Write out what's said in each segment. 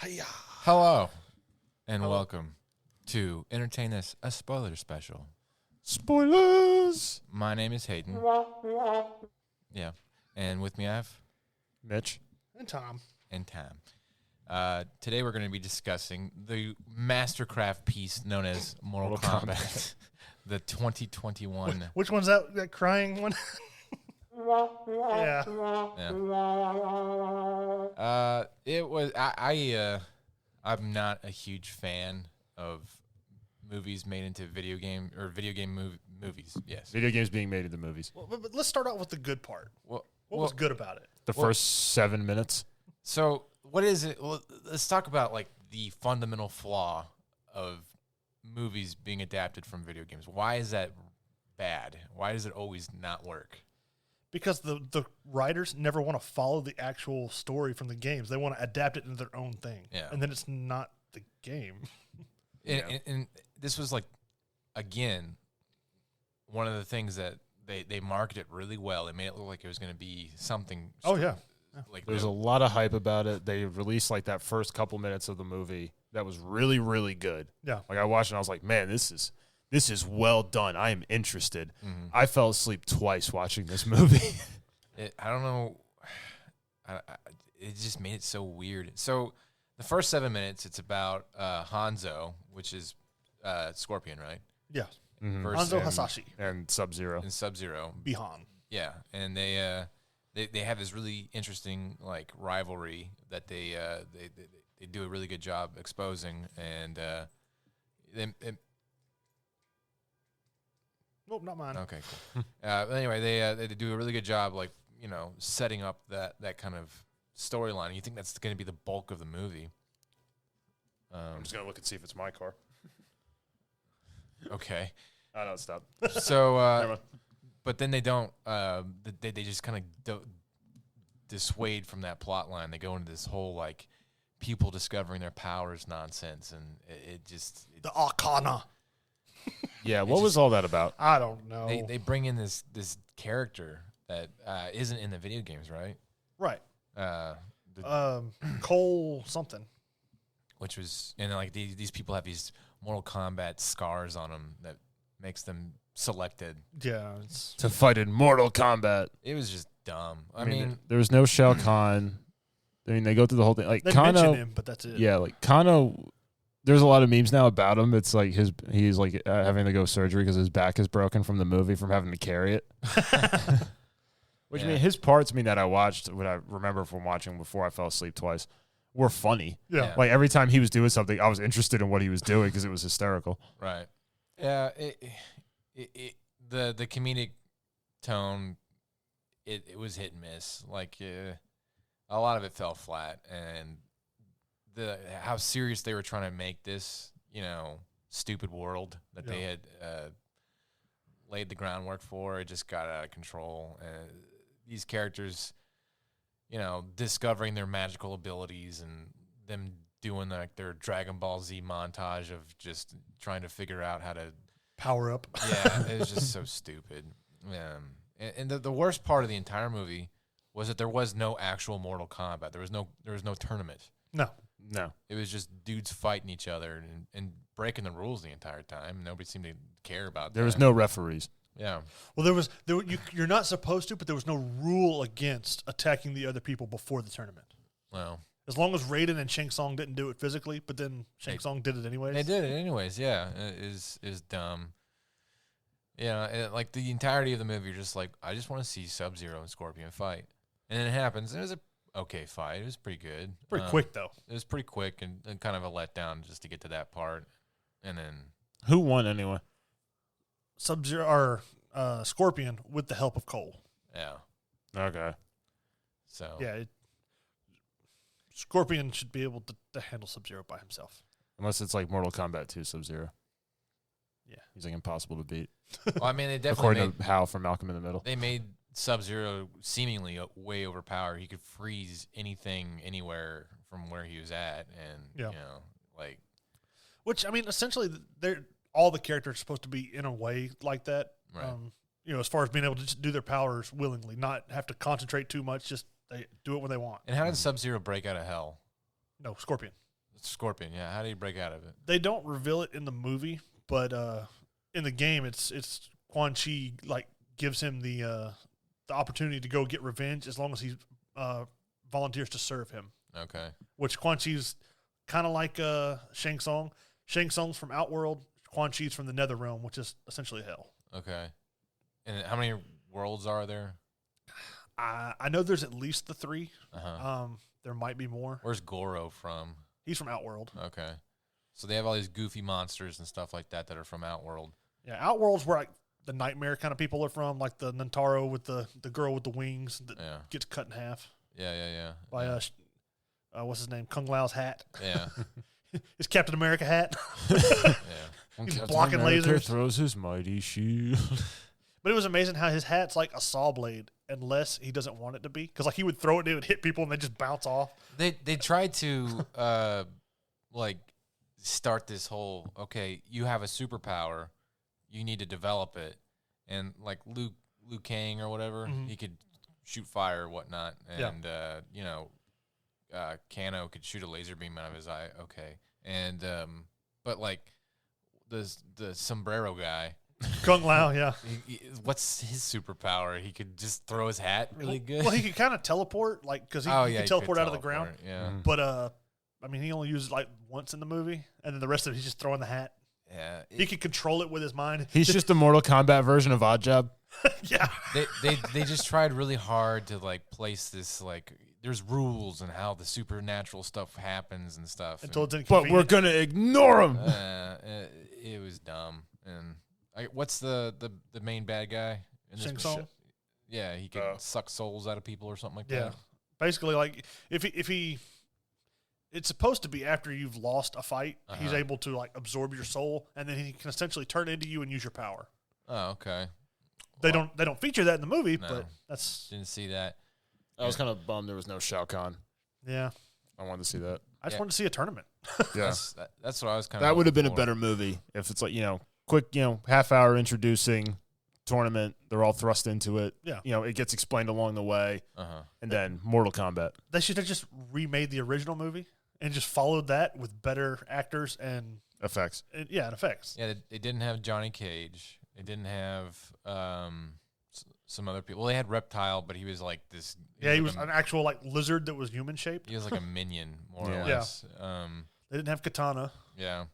Hiya. Hello, and welcome to Entertain Us, a spoiler special. Spoilers. My name is Hayden. Yeah, and with me I have Mitch. And Tom. and Tam. Today we're going to be discussing the mastercraft piece known as Mortal Kombat, the 2021. Which one's that crying one? Yeah. Yeah. It was. I'm not a huge fan of movies made into video game movies. Yes. Video games being made into movies. Well, but let's start out with the good part. What was good about it? The first 7 minutes. So what is it? Well, let's talk about like the fundamental flaw of movies being adapted from video games. Why is that bad? Why does it always not work? Because the writers never want to follow the actual story from the games. They want to adapt it into their own thing. Yeah. And then it's not the game. And this was like, again, one of the things that they marketed really well. They made it look like it was going to be something. Oh, yeah. Like There's a lot of hype about it. They released like that first couple minutes of the movie that was really, really good. Yeah. Like I watched it and I was like, man, this is well done. I am interested. Mhm. I fell asleep twice watching this movie. I don't know. It just made it so weird. So the first 7 minutes, it's about Hanzo, which is Scorpion, right? Yeah. Versus Hanzo Hasashi. And Sub-Zero. and Sub-Zero. Bihan. Yeah, and they have this really interesting like rivalry that they do a really good job exposing, and Nope, not mine. okay, cool. Anyway, they do a really good job, like setting up that kind of storyline. You think that's going to be the bulk of the movie? I'm just going to look and see if it's my car. Okay, Oh, no, stop. so Never mind. but then they don't. They just kind of dissuade from that plot line. They go into this whole like people discovering their powers nonsense, and it just The Arcana. Yeah, what was all that about? I don't know. they bring in this character that isn't in the video games, right? Right. The, Cole something. which was, and like these people have these Mortal Kombat scars on them that makes them selected. Yeah. It's, To fight in Mortal Kombat. It was just dumb. I mean, mean, there was no Shao Kahn. I mean, they go through the whole thing. Like they mention Kano, him, but that's it. yeah, like Kano. There's a lot of memes now about him. It's like he's like having to go surgery because his back is broken from the movie from having to carry it. Which I Yeah. mean, his parts that I watched, what I remember from watching before I fell asleep twice, were funny. Yeah. Like every time he was doing something, I was interested in what he was doing because it was hysterical. right? Yeah. The comedic tone, it was hit and miss. Like a lot of it fell flat, and how serious they were trying to make this, stupid world that they had laid the groundwork for, it just got out of control. These characters, discovering their magical abilities and them doing like their Dragon Ball Z montage of just trying to figure out how to Power up. yeah, it was just so stupid. And the worst part of the entire movie was that there was no actual Mortal Kombat. There was no tournament. No. No, It was just dudes fighting each other and breaking the rules the entire time. Nobody seemed to care about that. there was no referees. Yeah. Well, you're not supposed to, but there was no rule against attacking the other people before the tournament. Well, As long as Raiden and Shang Tsung didn't do it physically, but then Shang Tsung did it anyways. they did it anyways. Yeah. It is dumb. Yeah. Like the entirety of the movie, you're just like, I just want to see Sub-Zero and Scorpion fight. And then it happens. And it was a okay fight. It was pretty good. Pretty quick, though. It was pretty quick and kind of a letdown just to get to that part. And then Who won anyway? Sub-Zero or Scorpion with the help of Cole. yeah. Okay. So Yeah. Scorpion should be able to handle Sub-Zero by himself. Unless it's like Mortal Kombat 2 Sub-Zero. Yeah. He's like impossible to beat. well, I mean, they definitely According to Hal from Malcolm in the Middle. they made Sub-Zero seemingly way overpowered. He could freeze anything anywhere from where he was at, and Yeah. like Which, I mean, essentially, all the characters are supposed to be in a way like that. Right. As far as being able to just do their powers willingly, not have to concentrate too much, just they do it when they want. And how did Sub-Zero break out of hell? No, Scorpion. Scorpion, yeah. How did he break out of it? They don't reveal it in the movie, but in the game, it's Quan Chi like gives him the opportunity to go get revenge as long as he volunteers to serve him. Okay. Which Quan Chi's kind of like Shang Tsung. Shang Tsung's from Outworld. Quan Chi's from the Nether Realm, which is essentially hell. Okay. And how many worlds are there? I know there's at least the 3. Uh-huh. There might be more. Where's Goro from? He's from Outworld. Okay. So they have all these goofy monsters and stuff like that are from Outworld. Yeah, Outworld's where like the nightmare kind of people are from, like the Nantaro with the girl with the wings that gets cut in half. Yeah. By what's his name? Kung Lao's hat. Yeah. His Captain America hat. Yeah. He's blocking lasers. Throws his mighty shield. But it was amazing how his hat's like a saw blade, unless he doesn't want it to be. Because like he would throw it, and it would hit people, and they just bounce off. They tried to like start this whole, okay, you have a superpower, you need to develop it, and like Liu Kang or whatever, he could shoot fire or whatnot, and Kano could shoot a laser beam out of his eye. Okay, and but like the sombrero guy. Kung Lao, yeah. What's his superpower? He could just throw his hat really good. Well, he could kind of teleport, like because he could teleport out of the ground. Yeah, but I mean, he only used it like once in the movie, and then the rest of it he's just throwing the hat. Yeah, he could control it with his mind. He's just a Mortal Kombat version of Oddjob. Yeah, they just tried really hard to like place this like there's rules and how the supernatural stuff happens and stuff. Until it's but we're gonna ignore him. It was dumb. And what's the main bad guy in this Shang Tsung? Yeah, he can suck souls out of people or something like that. Yeah, basically, like if he, it's supposed to be after you've lost a fight, he's able to like absorb your soul, and then he can essentially turn into you and use your power. Oh, okay. They don't feature that in the movie, but that's didn't see that. I was kind of bummed there was no Shao Kahn. Yeah, I wanted to see that. I just wanted to see a tournament. Yeah, that's what I was kind of. That would have been a better movie if it's like quick half hour introducing tournament. They're all thrust into it. Yeah, it gets explained along the way, and then Mortal Kombat. They should have just remade the original movie and just followed that with better actors and effects. And effects. Yeah, they didn't have Johnny Cage. They didn't have some other people. Well, they had Reptile, but he was like this. He was an actual like lizard that was human shaped. He was like a minion, more or less. Yeah. They didn't have Katana. Yeah,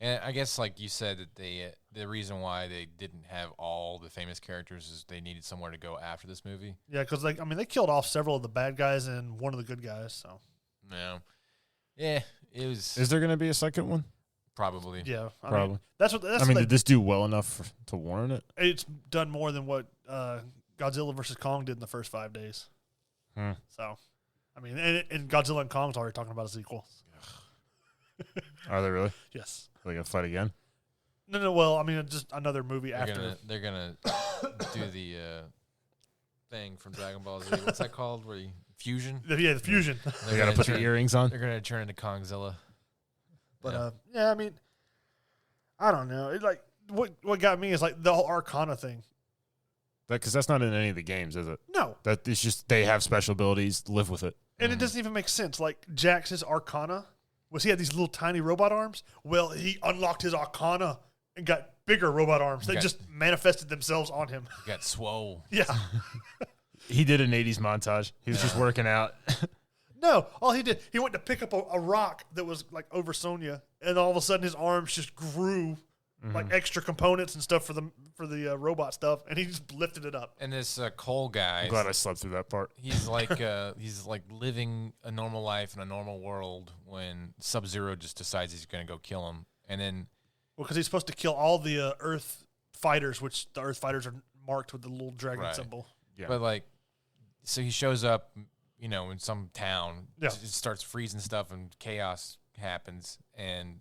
and I guess like you said that the reason why they didn't have all the famous characters is they needed somewhere to go after this movie. Yeah, because they killed off several of the bad guys and one of the good guys. So yeah, it was. Is there going to be a second one? Probably. Yeah, probably. That's did this do well enough to warrant it? It's done more than what Godzilla vs. Kong did in the first 5 days. So, I mean, and Godzilla and Kong's already talking about a sequel. Are they really? Yes. Are they gonna fight again? No. Well, I mean, just another movie after. They're gonna do the thing from Dragon Ball Z. What's that called? Where fusion? Yeah, the fusion. They gotta put the earrings on. They're gonna turn into Kongzilla. But I mean, I don't know. It like what got me is like the whole Arcana thing. Because that's not in any of the games, is it? No. That it's just they have special abilities. Live with it. And it doesn't even make sense. Like Jax's Arcana was he had these little tiny robot arms. Well, he unlocked his Arcana and got bigger robot arms. They just manifested themselves on him. He got swole. Yeah. He did an 80s montage. He was just working out. No, all he did, he went to pick up a rock that was like over Sonya, and all of a sudden his arms just grew like extra components and stuff for the robot stuff, and he just lifted it up. And this Cole guy, I'm glad I slept through that part. He's like he's like living a normal life in a normal world when Sub-Zero just decides he's going to go kill him, and then because he's supposed to kill all the Earth fighters, which the Earth fighters are marked with the little dragon symbol. Yeah. But like, so he shows up, in some town, it starts freezing stuff and chaos happens, and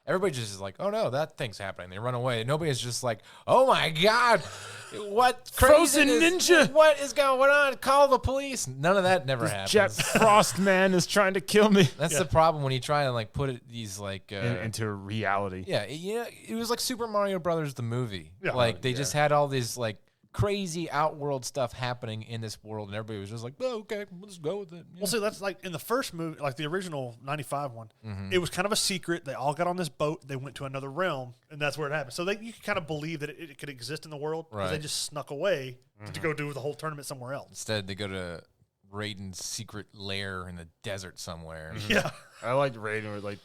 everybody just is like, oh no, that thing's happening. They run away. Nobody's just like, oh my god, what Frozen ninja? What is going on? Call the police. None of that never happens. Jet Frost man is trying to kill me. That's the problem when you try and like put these like into reality. Yeah, it was like Super Mario Brothers the movie. Yeah. Like they just had all these like crazy outworld stuff happening in this world, and everybody was just like, "Oh, okay, let's go with it." Well, see, that's like in the first movie, like the original '95 one. It was kind of a secret. They all got on this boat. They went to another realm, and that's where it happened. So you could kind of believe that it could exist in the world because they just snuck away to go do the whole tournament somewhere else. Instead, they go to Raiden's secret lair in the desert somewhere. Yeah, I liked Raiden where like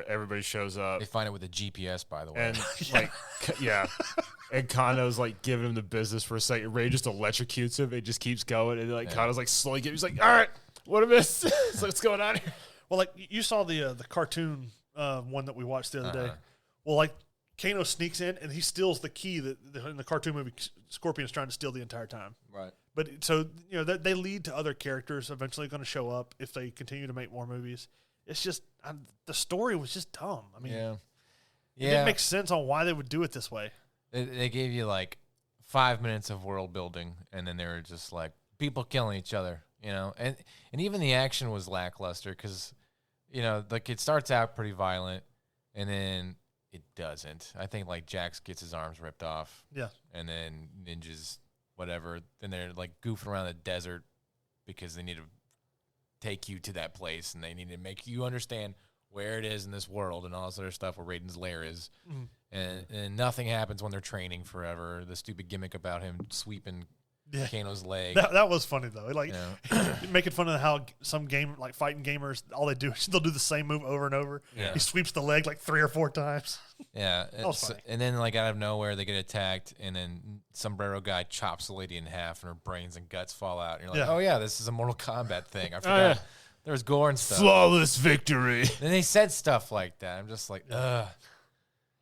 everybody shows up. They find it with a GPS, by the way. And like, and Kano's like giving him the business for a second. Ray just electrocutes him. It just keeps going, and like Kano's like slowly getting. He's like, "All right, what a miss! So what's going on here?" well, like you saw the cartoon one that we watched the other day. Well, like Kano sneaks in and he steals the key that in the cartoon movie Scorpion's trying to steal the entire time. Right. But so they lead to other characters eventually going to show up if they continue to make more movies. It's just the story was just dumb. I mean, it didn't make sense on why they would do it this way. They gave you like 5 minutes of world building, and then they were just like people killing each other, and even the action was lackluster because, like it starts out pretty violent, and then it doesn't. I think like Jax gets his arms ripped off, and then ninjas, whatever. Then they're like goofing around the desert because they need to take you to that place, and they need to make you understand where it is in this world and all this other stuff where Raiden's lair is. And nothing happens when they're training forever. The stupid gimmick about him sweeping Kano's leg. That was funny, though. Like, making fun of how some fighting gamers, all they do is they'll do the same move over and over. Yeah. He sweeps the leg like 3 or 4 times. Yeah. And then, like, out of nowhere, they get attacked, and then Sombrero guy chops the lady in half, and her brains and guts fall out. And you're like, oh, yeah, this is a Mortal Kombat thing. I forgot. There was gore and stuff. Flawless victory. And they said stuff like that. I'm just like, ugh.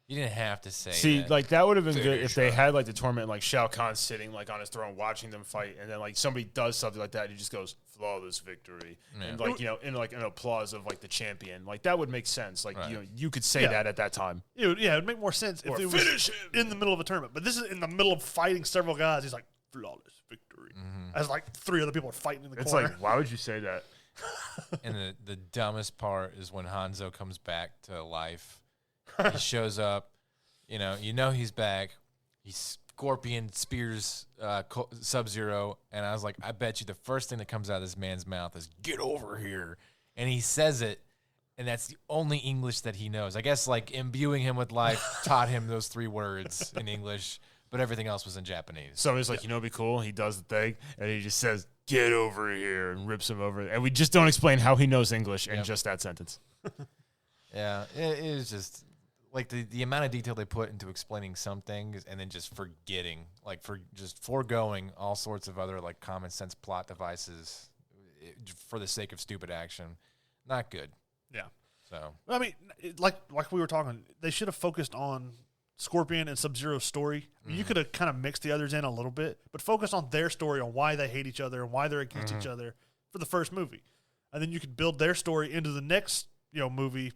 You didn't have to say that. Like, that would have been good if they had, like, the tournament, like, Shao Kahn sitting, like, on his throne watching them fight, and then, like, somebody does something like that, and he just goes, flawless victory. Yeah. And, like, in, like, an applause of, like, the champion. Like, that would make sense. Like, you could say that at that time. It would make more sense if it was in the middle of a tournament. But this is in the middle of fighting several guys. He's like, flawless victory. As, like, 3 other people are fighting in the corner. It's like, why would you say that? And the dumbest part is when Hanzo comes back to life. He shows up, you know he's back. He Scorpion spears Sub-Zero, and I was like, I bet you the first thing that comes out of this man's mouth is "get over here," and he says it, and that's the only English that he knows. I guess like imbuing him with life taught him those 3 words in English, but everything else was in Japanese. So he's like, it'd be cool. He does the thing, and he just says, "Get over here," and rips him over. And we just don't explain how he knows English in just that sentence. Yeah, it is just like the amount of detail they put into explaining some things and then just forgetting, like just foregoing all sorts of other like common sense plot devices for the sake of stupid action. Not good. Yeah. So I mean, like we were talking, they should have focused on Scorpion and Sub-Zero's story. I mean, you could have kind of mixed the others in a little bit, but focus on their story, on why they hate each other and why they're against each other for the first movie, and then you could build their story into the next movie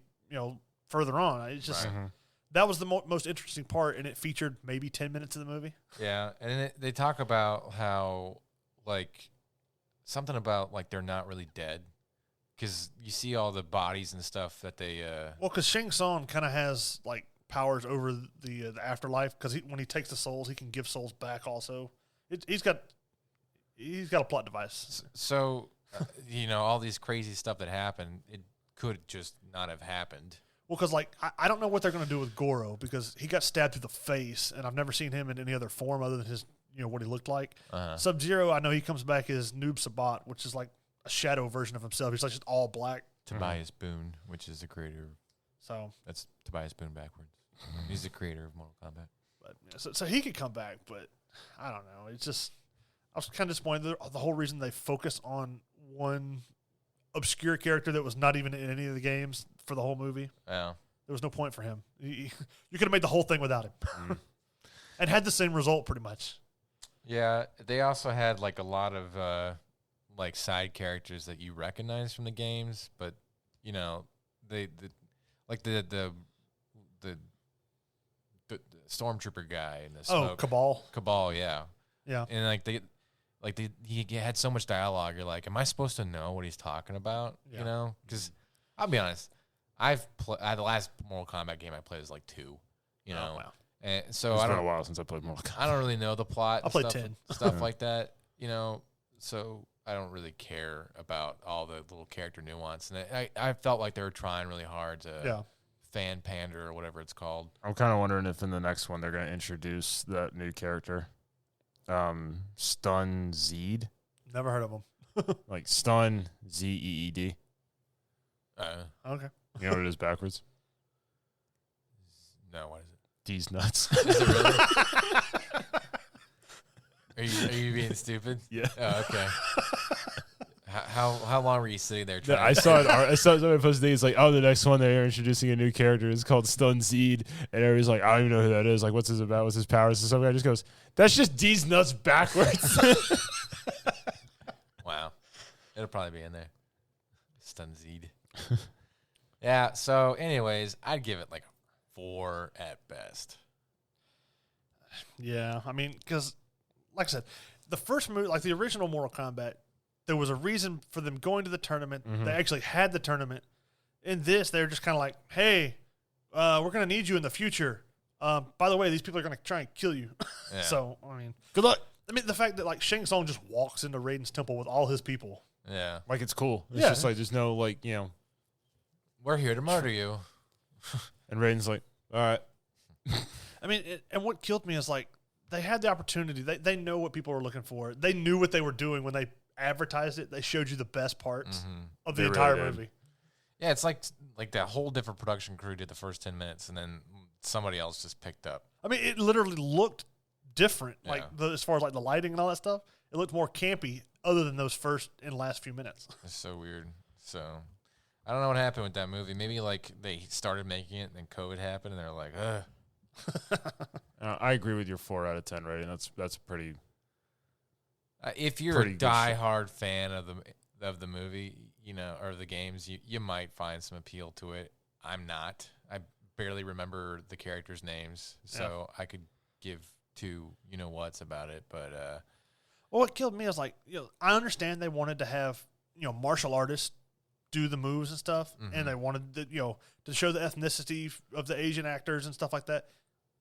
further on. It's just that was the most interesting part, and it featured maybe 10 minutes of the movie. Yeah, and they talk about how like something about like they're not really dead because you see all the bodies and stuff that they. Well, because Shang Tsung kind of has like powers over the afterlife because when he takes the souls, he can give souls back. Also, he's got a plot device. So all these crazy stuff that happened, it could just not have happened. Well, because like I don't know what they're going to do with Goro because he got stabbed through the face, and I've never seen him in any other form other than his what he looked like. Sub-Zero, I know he comes back as Noob Sabat, which is like a shadow version of himself. He's like just all black. Tobias Boone, which is the creator. So that's Tobias Boone backwards. He's the creator of Mortal Kombat. But so he could come back, but I don't know. It's just I was kind of disappointed. The whole reason they focus on one obscure character that was not even in any of the games for the whole movie. Yeah, there was no point for him. You could have made the whole thing without him, and had the same result pretty much. Yeah, they also had like a lot of like side characters that you recognize from the games, but the stormtrooper guy and the smoke. Cabal, yeah, and he had so much dialogue. You're like, am I supposed to know what he's talking about? Yeah. Because I'll be honest, the last Mortal Kombat game I played was like 2. Wow. And so It's been a while since I played Mortal Kombat. I don't really know the plot. I played 10. Stuff like that, so I don't really care about all the little character nuance. And I felt like they were trying really hard to fan pander or whatever it's called. I'm kind of wondering if in the next one they're going to introduce that new character, Stun Zeed. Never heard of him. Like Stun Zeed. Okay. You know what it is backwards? No, what is it? D's nuts. Is it really? Are you being stupid? Yeah. Oh, okay. How long were you sitting there trying? I saw it. I saw somebody posted. It's like, oh, the next one they're introducing a new character. It's called Stun Zeed, and everybody's like, I don't even know who that is. Like, what's this about? What's his powers? And some guy just goes, that's just D's nuts backwards. Wow, it'll probably be in there. Stun Zeed. Yeah. So, anyways, I'd give it like a 4 at best. Yeah, I mean, because, like I said, the first movie, like the original Mortal Kombat, there was a reason for them going to the tournament. Mm-hmm. They actually had the tournament. In this, they're just kind of like, hey, we're going to need you in the future. By the way, these people are going to try and kill you. Yeah. So, I mean, Good luck. I mean, the fact that like Shang Tsung just walks into Raiden's temple with all his people. Yeah. Like, it's cool. It's Yeah. just like, there's no, like, We're here to murder you. and Raiden's like, all right. I mean, and what killed me is like they had the opportunity. They know what people were looking for. They knew what they were doing when they advertised it. They showed you the best parts of the They entire really did. movie. Yeah, it's like that whole different production crew did the first 10 minutes, and then somebody else just picked up. I mean, it literally looked different, Yeah. like as far as like the lighting and all that stuff. It looked more campy, other than those first and last few minutes. It's so weird. So I don't know what happened with that movie. Maybe like they started making it, and then COVID happened, and they're like, ugh. I agree with your 4 out of 10 rating. That's pretty. If you're Pretty a good shit. diehard fan of the movie, or the games, you might find some appeal to it. I'm not. I barely remember the characters' names, so I could give two whats about it. But Well, what killed me is like, I understand they wanted to have martial artists do the moves and stuff, and they wanted to show the ethnicity of the Asian actors and stuff like that.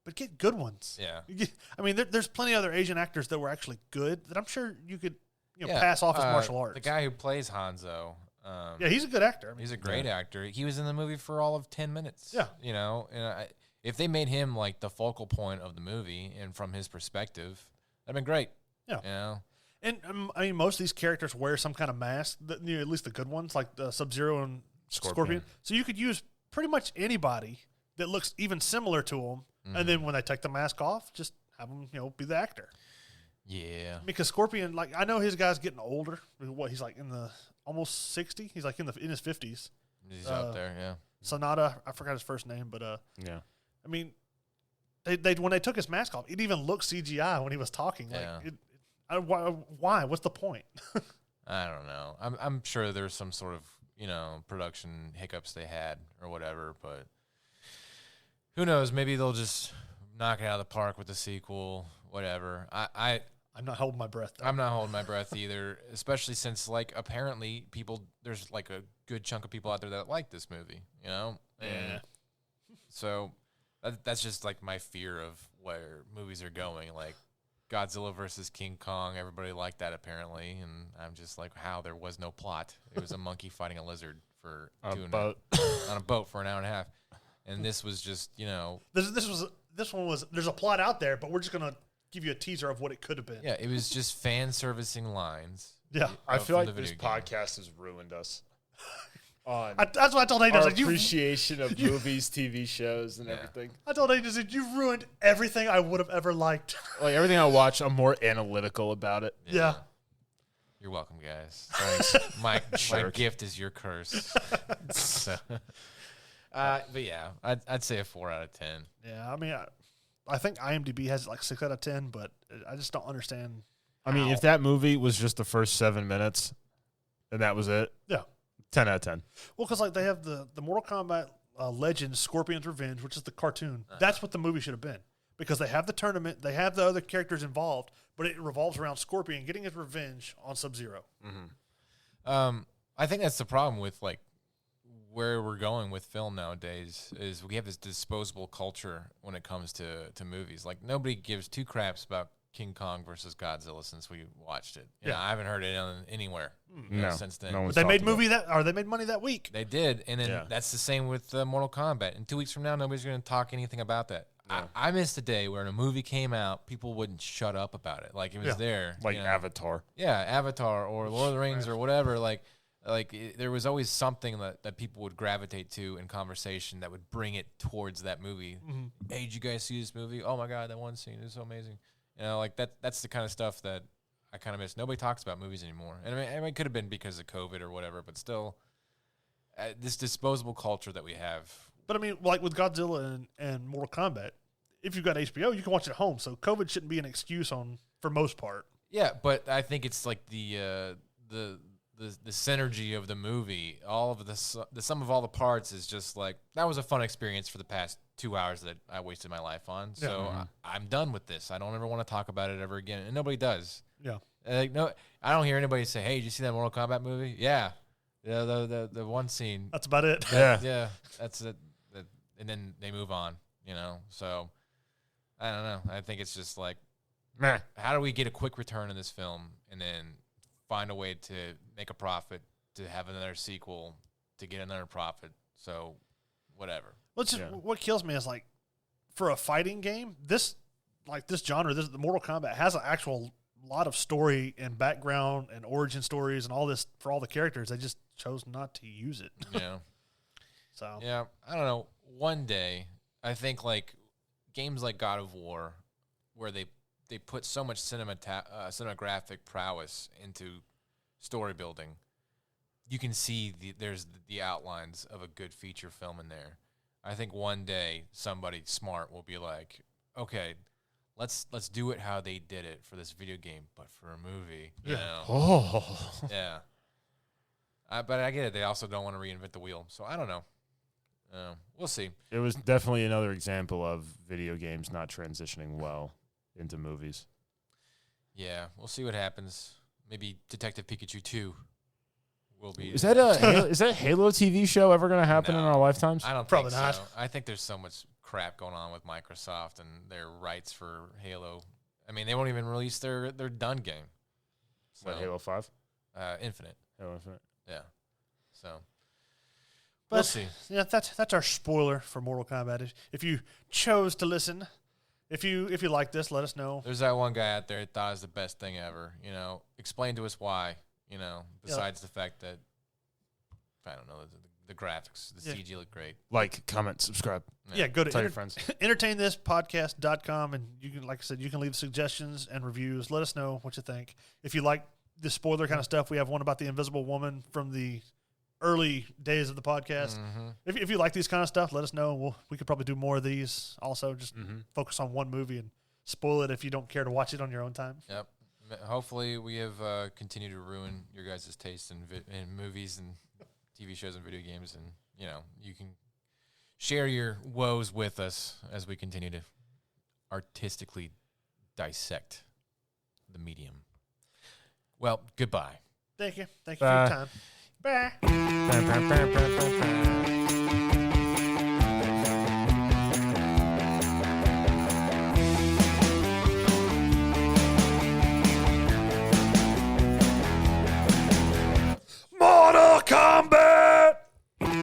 But get good ones. yeah, I mean, there's plenty of other Asian actors that were actually good that I'm sure you could pass off as martial arts. The guy who plays Hanzo. Yeah, he's a good actor. I mean, He's a great actor. He was in the movie for all of 10 minutes. Yeah. And if they made him like the focal point of the movie and from his perspective, that'd been great. Yeah. And I mean, most of these characters wear some kind of mask, at least the good ones, like Sub-Zero and Scorpion. So you could use pretty much anybody that looks even similar to them, and then when they take the mask off, just have them, be the actor. Yeah. Because Scorpion, like, I know his guy's getting older. What, he's like in the almost 60? He's like in his 50s. He's up there, yeah. Sonata, I forgot his first name, but Yeah. I mean, they when they took his mask off, it even looked CGI when he was talking. Yeah. Like, why? What's the point? I don't know. I'm sure there's some sort of production hiccups they had or whatever, but who knows? Maybe they'll just knock it out of the park with the sequel. Whatever. I'm not holding my breath, though. I'm not holding my breath either, especially since like apparently there's like a good chunk of people out there that like this movie, And so that's just like my fear of where movies are going. Like Godzilla versus King Kong, everybody liked that apparently, and I'm just like, how there was no plot. It was a monkey fighting a lizard for On a boat for an hour and a half, and this was just This one was. There's a plot out there, but we're just gonna give you a teaser of what it could have been. yeah, it was just fan servicing lines. Yeah. I feel from like the this video game. podcast has ruined us on That's what I told Angel. I our was like, appreciation of movies, TV shows, and Yeah. everything. I told Angel, I said, you've ruined everything I would have ever liked. Like everything I watch, I'm more analytical about it. Yeah. You're welcome, guys. Thanks. my Jerk. gift is your curse. So, but yeah, I'd say a 4 out of 10. Yeah. I mean, I think IMDb has like 6 out of 10, but I just don't understand. I mean, if that movie was just the first 7 minutes, and that was it, Yeah. 10 out of 10. Well, because like they have the Mortal Kombat Legends Scorpion's Revenge, which is the cartoon. That's what the movie should have been, because they have the tournament, they have the other characters involved, but it revolves around Scorpion getting his revenge on Sub-Zero. I think that's the problem with like where we're going with film nowadays is we have this disposable culture when it comes to movies. Like, nobody gives two craps about King Kong versus Godzilla since we watched it. You know, I haven't heard it anywhere since then. But they made they made money that week. They did, and then that's the same with Mortal Kombat. And 2 weeks from now, nobody's going to talk anything about that. Yeah. I missed a day where a movie came out, people wouldn't shut up about it. Like, it was there. Like, you know? Avatar. Yeah, Avatar or Lord of the Rings or whatever. Like there was always something that people would gravitate to in conversation that would bring it towards that movie. Mm-hmm. Hey, did you guys see this movie? Oh my God, that one scene is so amazing. You know, like that's the kind of stuff that I kind of miss. Nobody talks about movies anymore. And I mean, it could have been because of COVID or whatever, but still, this disposable culture that we have. But I mean, like with Godzilla and Mortal Kombat, if you've got HBO, you can watch it at home. So COVID shouldn't be an excuse for most part. Yeah, but I think it's like the synergy of the movie. All of the sum of all the parts is just like, that was a fun experience for the past 2 hours that I wasted my life on. So I'm done with this. I don't ever want to talk about it ever again, and nobody does. Yeah. Like, no, I don't hear anybody say, "Hey, did you see that Mortal Kombat movie?" Yeah. The one scene. That's about it. Yeah. That's it. And then they move on. You know. So I don't know. I think it's just like, how do we get a quick return in this film and then find a way to make a profit, to have another sequel, to get another profit? So whatever. What kills me is, like, for a fighting game, this genre, the Mortal Kombat has an actual lot of story and background and origin stories and all this for all the characters. They just chose not to use it. Yeah. So yeah, I don't know. One day, I think like games like God of War, where they put so much cinematographic prowess into story building, you can see there's the outlines of a good feature film in there. I think one day somebody smart will be like, okay, let's do it how they did it for this video game, but for a movie. You know? Yeah. But I get it. They also don't want to reinvent the wheel. So I don't know. We'll see. It was definitely another example of video games not transitioning well into movies. Yeah, we'll see what happens. Maybe Detective Pikachu 2 will be. Is that a Halo TV show ever going to happen in our lifetimes? I don't Probably think not. So. I think there's so much crap going on with Microsoft and their rights for Halo. I mean, they won't even release their done game. So, Halo 5? Infinite. Halo Infinite. Yeah. So but, we'll see. Yeah, that's our spoiler for Mortal Kombat. If you chose to listen, if you like this, let us know. There's that one guy out there that thought it was the best thing ever. You know, explain to us why. You know, besides the fact that, I don't know, the graphics, the CG look great. Like, comment, subscribe. Yeah, go to tell your friends. entertainthispodcast.com, and you can, like I said, you can leave suggestions and reviews. Let us know what you think. If you like the spoiler kind of stuff, we have one about the Invisible Woman from the early days of the podcast. Mm-hmm. If you like these kind of stuff, let us know. We could probably do more of these. Also, just focus on one movie and spoil it if you don't care to watch it on your own time. Yep. Hopefully, we have continued to ruin your guys' taste in movies and TV shows and video games, and you know, you can share your woes with us as we continue to artistically dissect the medium. Well, goodbye. Thank you for your time. Bye.